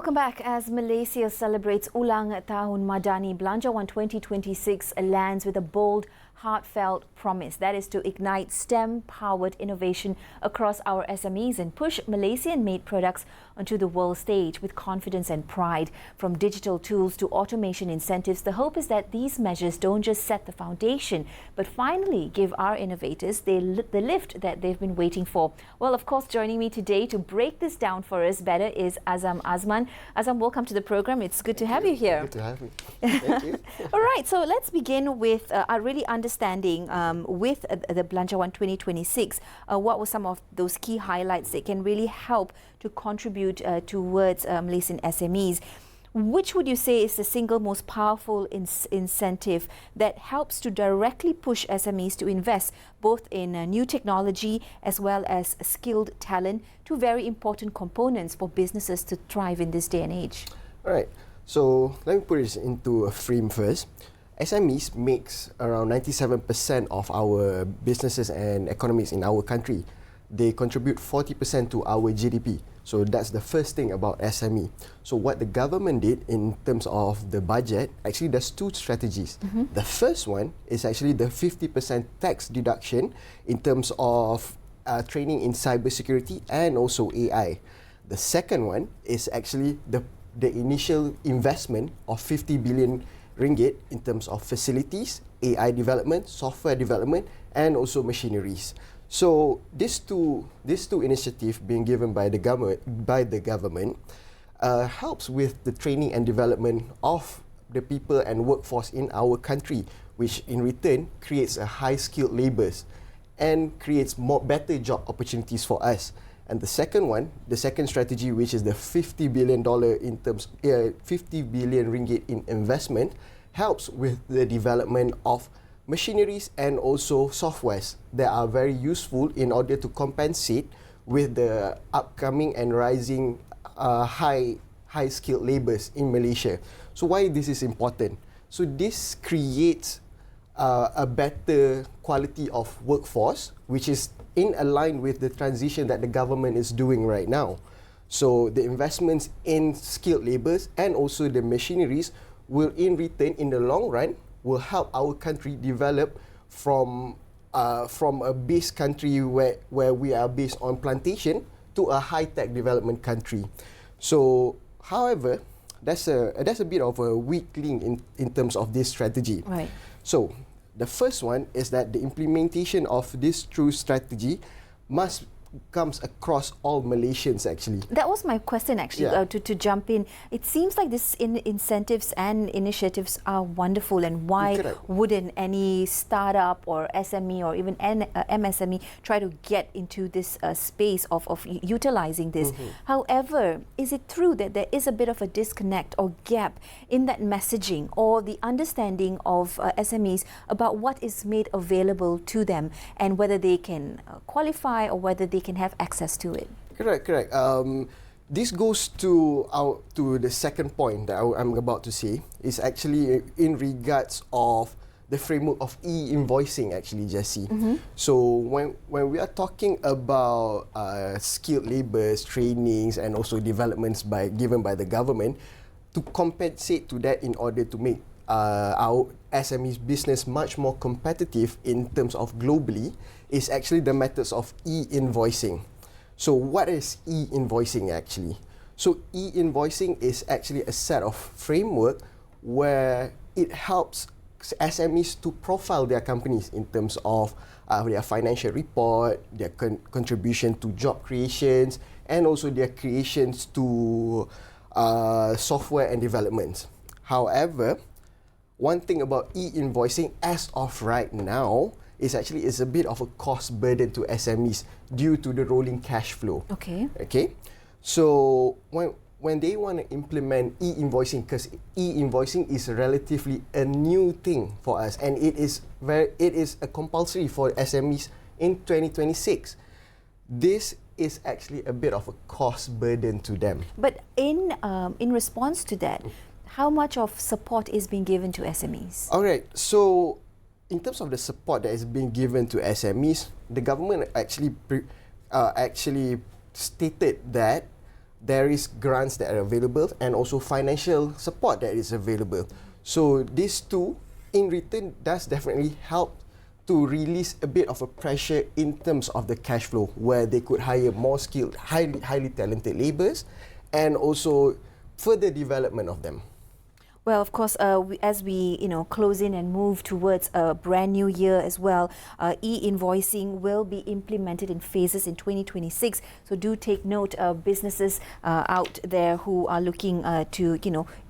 Welcome back. As Malaysia celebrates Ulang Tahun Madani, Belanjawan 2026 lands with a bold, heartfelt promise. That is to ignite STEM-powered innovation across our SMEs and push Malaysian-made products onto the world stage with confidence and pride. From digital tools to automation incentives, the hope is that these measures don't just set the foundation, but finally give our innovators the lift that they've been waiting for. Well, of course, joining me today to break this down for us better is AZMAN. AZAM, welcome to the program. It's good to have you here. Good to have me. Thank you. All right, so let's begin with really understanding with the Belanjawan 2026, what were some of those key highlights that can really help to contribute towards Malaysian SMEs? Which would you say is the single most powerful incentive that helps to directly push SMEs to invest both in new technology as well as skilled talent, two very important components for businesses to thrive in this day and age? All right, so let me put this into a frame first. SMEs makes around 97% of our businesses and economies in our country. They contribute 40% to our GDP. So that's the first thing about SME. So what the government did in terms of the budget, actually there's two strategies. The first one is actually the 50% tax deduction in terms of training in cybersecurity and also AI. The second one is actually the initial investment of 50 billion ringgit in terms of facilities, AI development, software development, and also machineries. So these two initiatives being given by the government helps with the training and development of the people and workforce in our country, which in return creates a high-skilled labours and creates better job opportunities for us. And the second one, the second strategy, which is the $50 billion in terms, 50 billion ringgit in investment, helps with the development of machineries and also softwares that are very useful in order to compensate with the upcoming and rising high-skilled labours in Malaysia. So why this is important? So this creates a better quality of workforce, which is in line with the transition that the government is doing right now. So the investments in skilled labours and also the machineries will in return, in the long run, will help our country develop from a base country where we are based on plantation to a high-tech development country. So, however, that's a bit of a weak link in terms of this strategy. Right. So, the first one is that the implementation of this true strategy comes across all Malaysians actually. That was my question actually, to jump in. It seems like these incentives and initiatives are wonderful, and why wouldn't any startup or SME or even MSME try to get into this space of utilizing this? However, is it true that there is a bit of a disconnect or gap in that messaging or the understanding of SMEs about what is made available to them and whether they can qualify or whether they can have access to it? Correct. This goes to the second point that I'm about to say, is actually in regards of the framework of e-invoicing actually, Jessie. So when we are talking about skilled labours, trainings and also developments given by the government to compensate to that in order to make our SMEs business much more competitive in terms of globally, is actually the methods of e-invoicing. So what is e-invoicing actually? So e-invoicing is actually a set of framework where it helps SMEs to profile their companies in terms of their financial report, their contribution to job creations, and also their creations to software and development. However, one thing about e-invoicing as of right now is actually a bit of a cost burden to SMEs due to the rolling cash flow. Okay. So when they want to implement e-invoicing, because e-invoicing is relatively a new thing for us, and it is a compulsory for SMEs in 2026. This is actually a bit of a cost burden to them. But in response to that, how much of support is being given to SMEs? All right. So, in terms of the support that is being given to SMEs, the government actually stated that there is grants that are available and also financial support that is available. So these two, in return, does definitely help to release a bit of a pressure in terms of the cash flow, where they could hire more skilled, highly talented labourers, and also further development of them. Well, of course, as we close in and move towards a brand new year as well, e-invoicing will be implemented in phases in 2026. So do take note of businesses out there who are looking to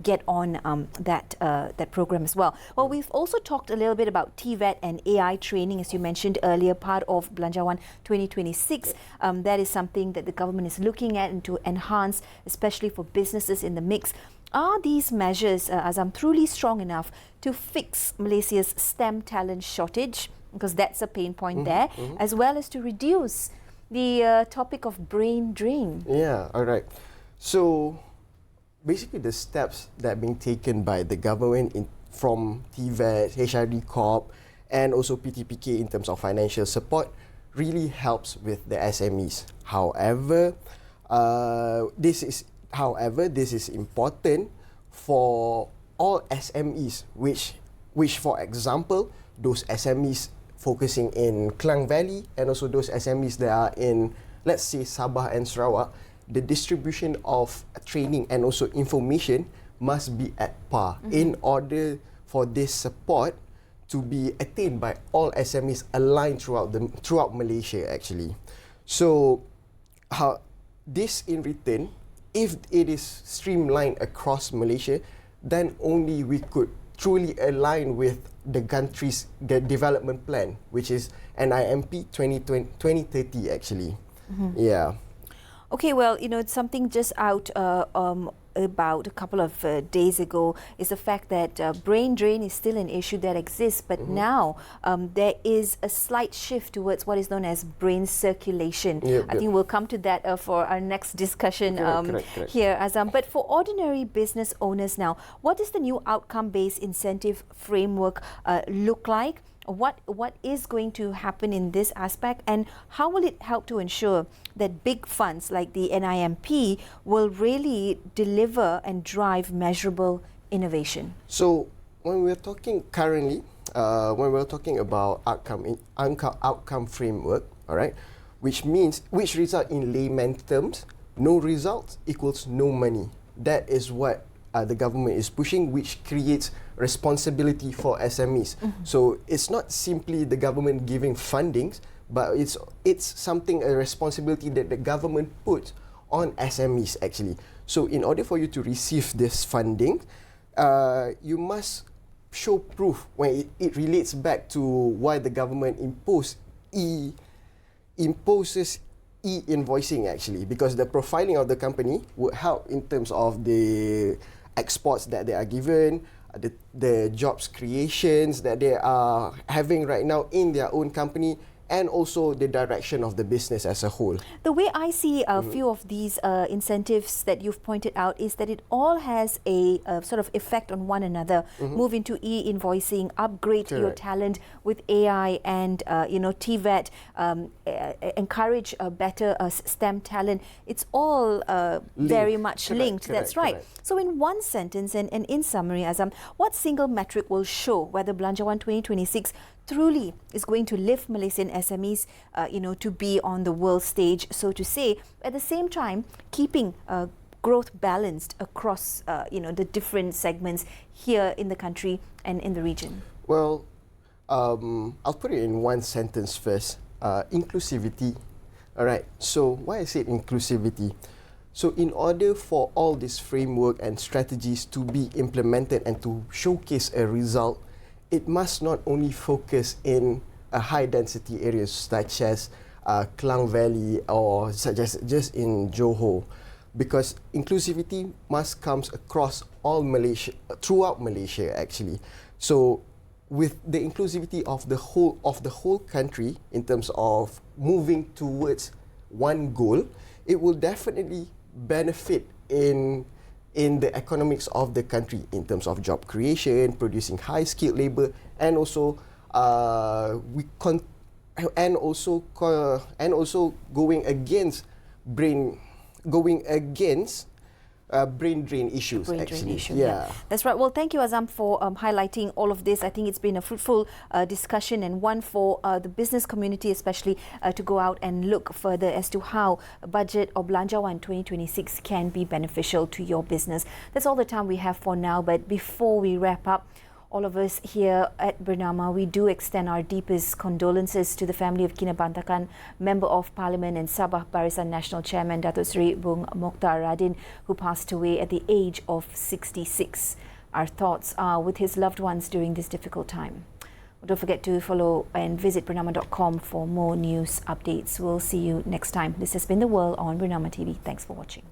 get on that program as well. Well, we've also talked a little bit about TVET and AI training, as you mentioned earlier, part of Belanjawan 2026. That is something that the government is looking at and to enhance, especially for businesses in the mix. Are these measures, AZAM, truly strong enough to fix Malaysia's STEM talent shortage? Because that's a pain point there, as well as to reduce the topic of brain drain. Yeah, all right. So basically the steps that are being taken by the government from TVET, HRD Corp, and also PTPK in terms of financial support really helps with the SMEs. However, this is important for all SMEs, which for example, those SMEs focusing in Klang Valley and also those SMEs that are in, let's say, Sabah and Sarawak, the distribution of training and also information must be at par in order for this support to be attained by all SMEs aligned throughout Malaysia actually. So this in return, if it is streamlined across Malaysia, then only we could truly align with the country's development plan, which is NIMP 2030 actually. Yeah. Okay, well, it's something just out about a couple of days ago is the fact that brain drain is still an issue that exists, but now there is a slight shift towards what is known as brain circulation. I think we'll come to that for our next discussion correct. here, Azam. But for ordinary business owners now, what does the new outcome-based incentive framework look like? What is going to happen in this aspect, and how will it help to ensure that big funds like the NIMP will really deliver and drive measurable innovation? So when we're talking currently, when we're talking about outcome framework, all right, which result in layman terms, no results equals no money. That is what the government is pushing, which creates responsibility for SMEs. So it's not simply the government giving fundings, but it's a responsibility that the government puts on SMEs actually. So in order for you to receive this funding, you must show proof when it relates back to why the government imposes e-invoicing actually, because the profiling of the company would help in terms of the exports that they are given, the jobs creations that they are having right now in their own company, and also the direction of the business as a whole. The way I see a few of these incentives that you've pointed out is that it all has a sort of effect on one another. Move into e-invoicing, upgrade your talent with AI and TVET, encourage better STEM talent. It's all very much linked. That's right. Correct. So in one sentence and in summary, Azam, what single metric will show whether Belanjawan 2026 truly is going to lift Malaysian SMEs, to be on the world stage, so to say, at the same time keeping growth balanced across, the different segments here in the country and in the region? Well, I'll put it in one sentence first. Inclusivity. All right. So why I said inclusivity? So in order for all this framework and strategies to be implemented and to showcase a result, it must not only focus in a high density areas such as Klang Valley or such as just in Johor, because inclusivity must come across all Malaysia, throughout Malaysia actually. So with the inclusivity of the whole country in terms of moving towards one goal, it will definitely benefit in the economics of the country in terms of job creation, producing high-skilled labour, and also going against brain going against brain drain issues. Brain actually. drain issue. Yeah. That's right. Well, thank you, AZAM, for highlighting all of this. I think it's been a fruitful discussion, and one for the business community especially to go out and look further as to how a budget or Belanjawan 2026 can be beneficial to your business. That's all the time we have for now, but before we wrap up, all of us here at Bernama, we do extend our deepest condolences to the family of Kinabantakan Member of Parliament and Sabah Barisan National Chairman Datuk Seri Bung Mokhtar Radin, who passed away at the age of 66. Our thoughts are with his loved ones during this difficult time. Don't forget to follow and visit Bernama.com for more news updates. We'll see you next time. This has been The World on Bernama TV. Thanks for watching.